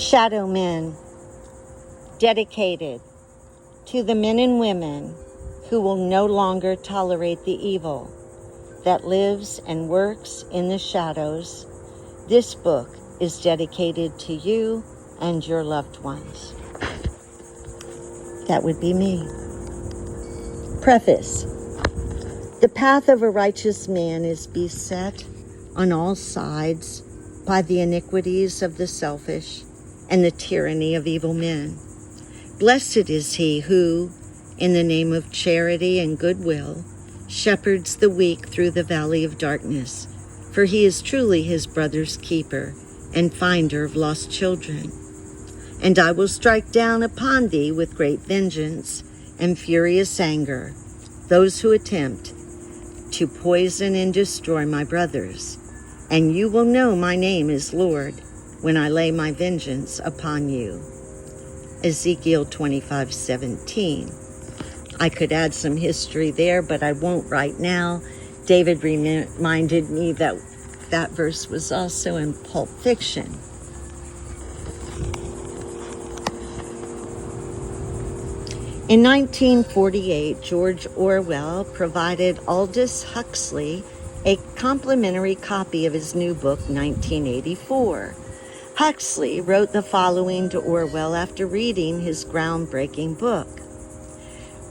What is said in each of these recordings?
Shadow Men, dedicated to the men and women who will no longer tolerate the evil that lives and works in the shadows. This book is dedicated to you and your loved ones. That would be me. Preface. The path of a righteous man is beset on all sides by the iniquities of the selfish and the tyranny of evil men. Blessed is he who, in the name of charity and goodwill, shepherds the weak through the valley of darkness, for he is truly his brother's keeper and finder of lost children. And I will strike down upon thee with great vengeance and furious anger those who attempt to poison and destroy my brothers. And you will know my name is Lord when I lay my vengeance upon you. Ezekiel 25:17. I could add some history there, but I won't right now. David reminded me that that verse was also in Pulp Fiction. In 1948, George Orwell provided Aldous Huxley a complimentary copy of his new book, 1984. Huxley wrote the following to Orwell after reading his groundbreaking book.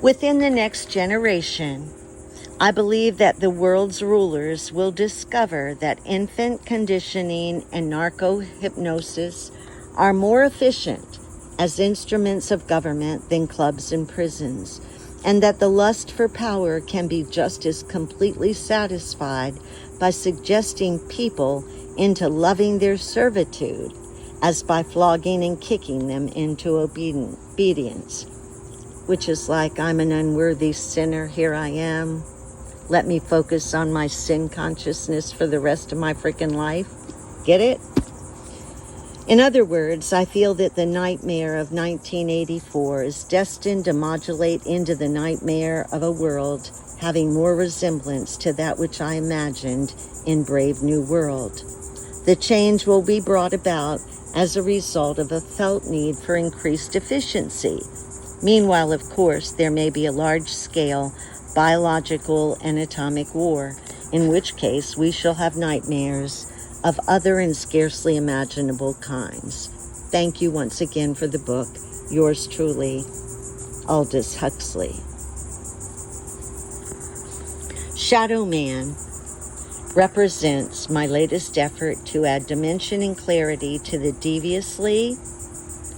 Within the next generation, I believe that the world's rulers will discover that infant conditioning and narco-hypnosis are more efficient as instruments of government than clubs and prisons, and that the lust for power can be just as completely satisfied by suggesting people into loving their servitude as by flogging and kicking them into obedience, which is like, I'm an unworthy sinner, here I am. Let me focus on my sin consciousness for the rest of my freaking life. Get it? In other words, I feel that the nightmare of 1984 is destined to modulate into the nightmare of a world having more resemblance to that which I imagined in Brave New World. The change will be brought about as a result of a felt need for increased efficiency. Meanwhile, of course, there may be a large-scale biological and atomic war, in which case we shall have nightmares of other and scarcely imaginable kinds. Thank you once again for the book. Yours truly, Aldous Huxley. Shadow Man represents my latest effort to add dimension and clarity to the deviously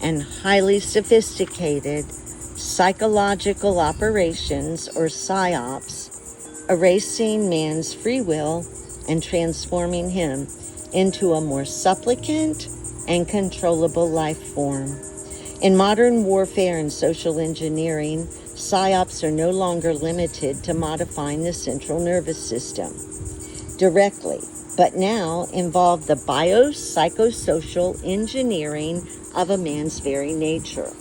and highly sophisticated psychological operations, or PSYOPs, erasing man's free will and transforming him into a more supplicant and controllable life form. In modern warfare and social engineering, PSYOPs are no longer limited to modifying the central nervous system directly, but now involve the biopsychosocial engineering of a man's very nature.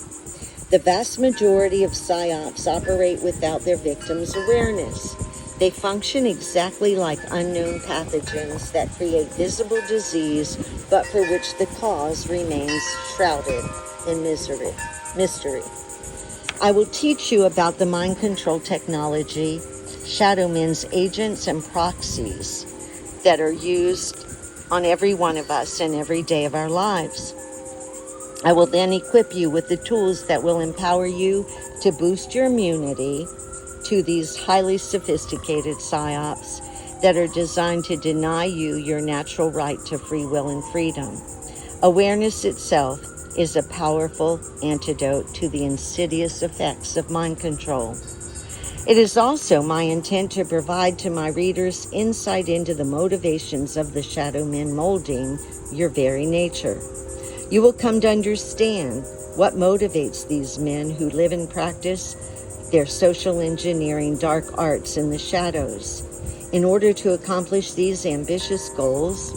The vast majority of PSYOPs operate without their victims' awareness. They function exactly like unknown pathogens that create visible disease, but for which the cause remains shrouded in mystery. I will teach you about the mind control technology, Shadow Men's agents and proxies that are used on every one of us in every day of our lives. I will then equip you with the tools that will empower you to boost your immunity to these highly sophisticated PSYOPs that are designed to deny you your natural right to free will and freedom. Awareness itself is a powerful antidote to the insidious effects of mind control. It is also my intent to provide to my readers insight into the motivations of the Shadow Men molding your very nature. You will come to understand what motivates these men who live and practice their social engineering dark arts in the shadows. In order to accomplish these ambitious goals,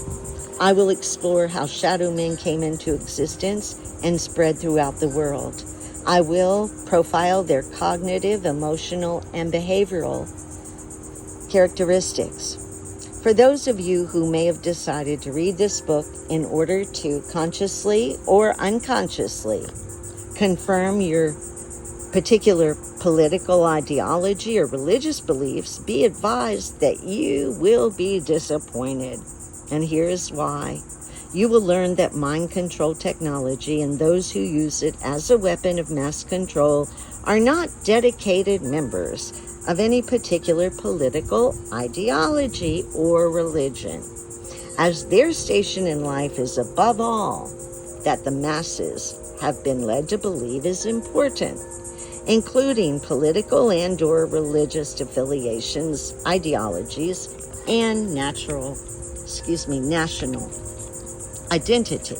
I will explore how Shadow Men came into existence and spread throughout the world. I will profile their cognitive, emotional, and behavioral characteristics. For those of you who may have decided to read this book in order to consciously or unconsciously confirm your particular political ideology or religious beliefs, be advised that you will be disappointed. And here's why. You will learn that mind control technology and those who use it as a weapon of mass control are not dedicated members of any particular political ideology or religion, as their station in life is above all that the masses have been led to believe is important, including political and or religious affiliations, ideologies, and national identity.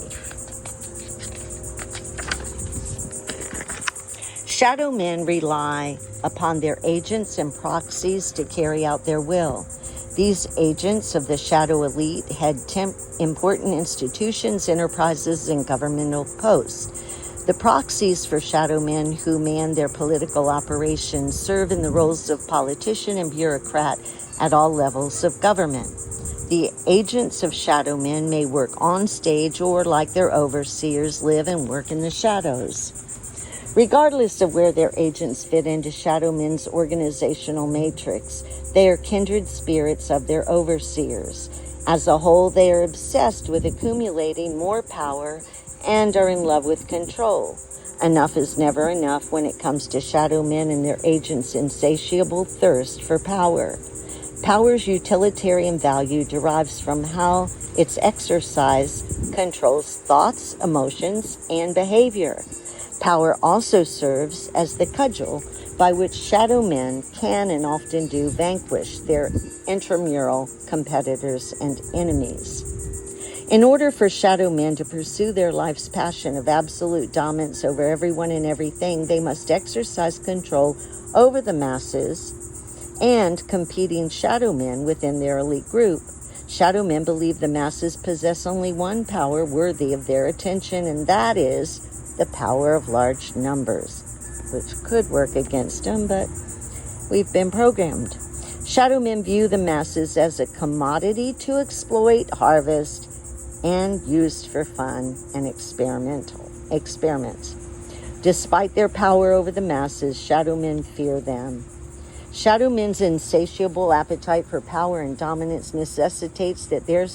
Shadow men rely upon their agents and proxies to carry out their will. These agents of the shadow elite head important institutions, enterprises, and governmental posts. The proxies for shadow men who man their political operations serve in the roles of politician and bureaucrat at all levels of government. The agents of shadow men may work on stage or, like their overseers, live and work in the shadows. Regardless of where their agents fit into shadow men's organizational matrix, they are kindred spirits of their overseers. As a whole, they are obsessed with accumulating more power and are in love with control. Enough is never enough when it comes to shadow men and their agents' insatiable thirst for power. Power's utilitarian value derives from how its exercise controls thoughts, emotions, and behavior. Power also serves as the cudgel by which shadow men can and often do vanquish their intramural competitors and enemies. In order for shadow men to pursue their life's passion of absolute dominance over everyone and everything, they must exercise control over the masses and competing shadow men within their elite group. Shadow men believe the masses possess only one power worthy of their attention, and that is the power of large numbers, which could work against them, but we've been programmed. Shadow men view the masses as a commodity to exploit, harvest, and used for fun and experiments. Despite their power over the masses, shadow men fear them. Shadow men's insatiable appetite for power and dominance necessitates that their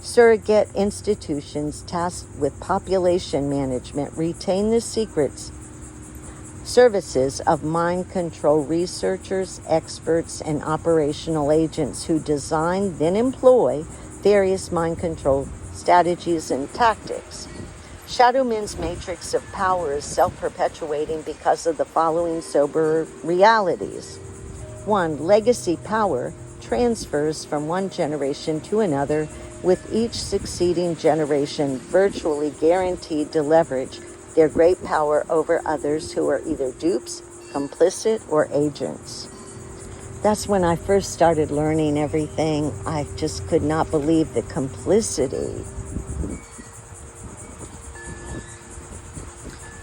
surrogate institutions tasked with population management retain the secrets services of mind control researchers, experts, and operational agents who design, then employ various mind control strategies and tactics. Shadow men's matrix of power is self-perpetuating because of the following sober realities. 1. Legacy power transfers from one generation to another, with each succeeding generation virtually guaranteed to leverage their great power over others who are either dupes, complicit, or agents. That's when I first started learning everything. I just could not believe the complicity.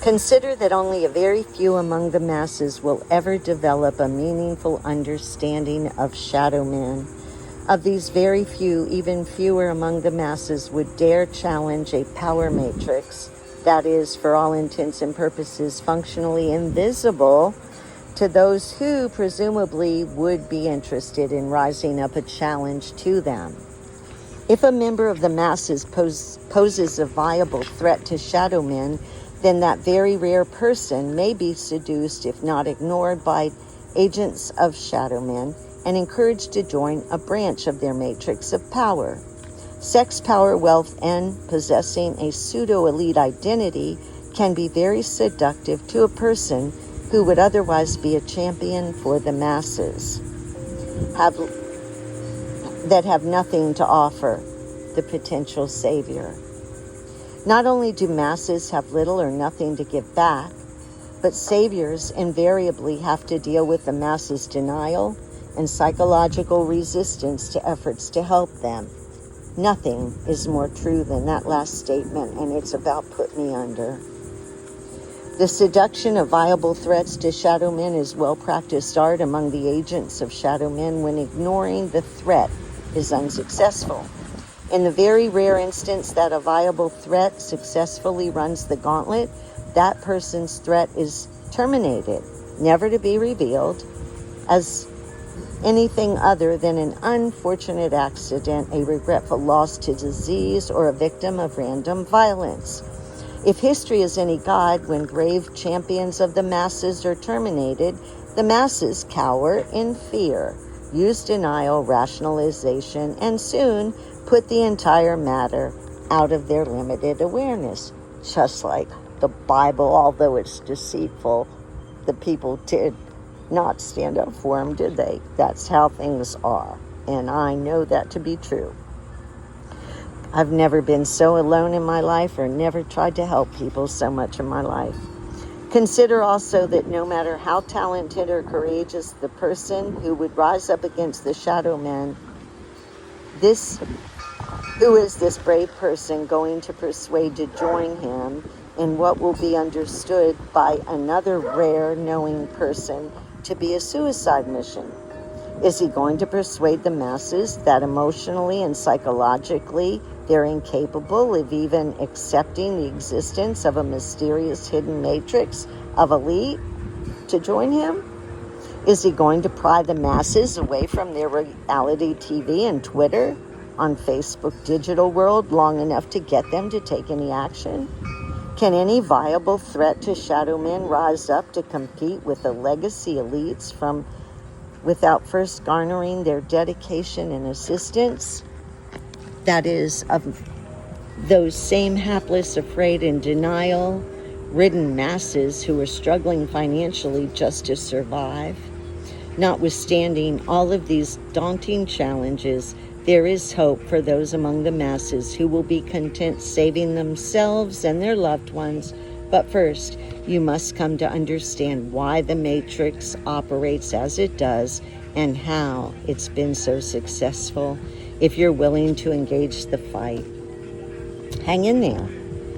Consider that only a very few among the masses will ever develop a meaningful understanding of shadow men. Of these very few, even fewer among the masses would dare challenge a power matrix that is, for all intents and purposes, functionally invisible to those who presumably would be interested in rising up a challenge to them. If a member of the masses poses a viable threat to shadow men, then that very rare person may be seduced, if not ignored, by agents of shadow men and encouraged to join a branch of their matrix of power. Sex, power, wealth, and possessing a pseudo-elite identity can be very seductive to a person who would otherwise be a champion for the masses, that have nothing to offer the potential savior. Not only do masses have little or nothing to give back, but saviors invariably have to deal with the masses' denial and psychological resistance to efforts to help them. Nothing is more true than that last statement, and it's about put me under. The seduction of viable threats to shadow men is well-practiced art among the agents of shadow men when ignoring the threat is unsuccessful. In the very rare instance that a viable threat successfully runs the gauntlet, that person's threat is terminated, never to be revealed as anything other than an unfortunate accident, a regretful loss to disease, or a victim of random violence. If history is any guide, when brave champions of the masses are terminated, the masses cower in fear, use denial, rationalization, and soon put the entire matter out of their limited awareness. Just like the Bible, although it's deceitful, the people did not stand up for him, did they? That's how things are, and I know that to be true. I've never been so alone in my life or never tried to help people so much in my life. Consider also that no matter how talented or courageous the person who would rise up against the shadow man, who is this brave person going to persuade to join him in what will be understood by another rare knowing person to be a suicide mission? Is he going to persuade the masses that emotionally and psychologically they're incapable of even accepting the existence of a mysterious hidden matrix of elite to join him? Is he going to pry the masses away from their reality TV and Twitter on Facebook digital world long enough to get them to take any action? Can any viable threat to shadow men rise up to compete with the legacy elites without first garnering their dedication and assistance? That is, of those same hapless, afraid, and denial-ridden masses who are struggling financially just to survive. Notwithstanding all of these daunting challenges, there is hope for those among the masses who will be content saving themselves and their loved ones. But first, you must come to understand why the Matrix operates as it does and how it's been so successful if you're willing to engage the fight. Hang in there.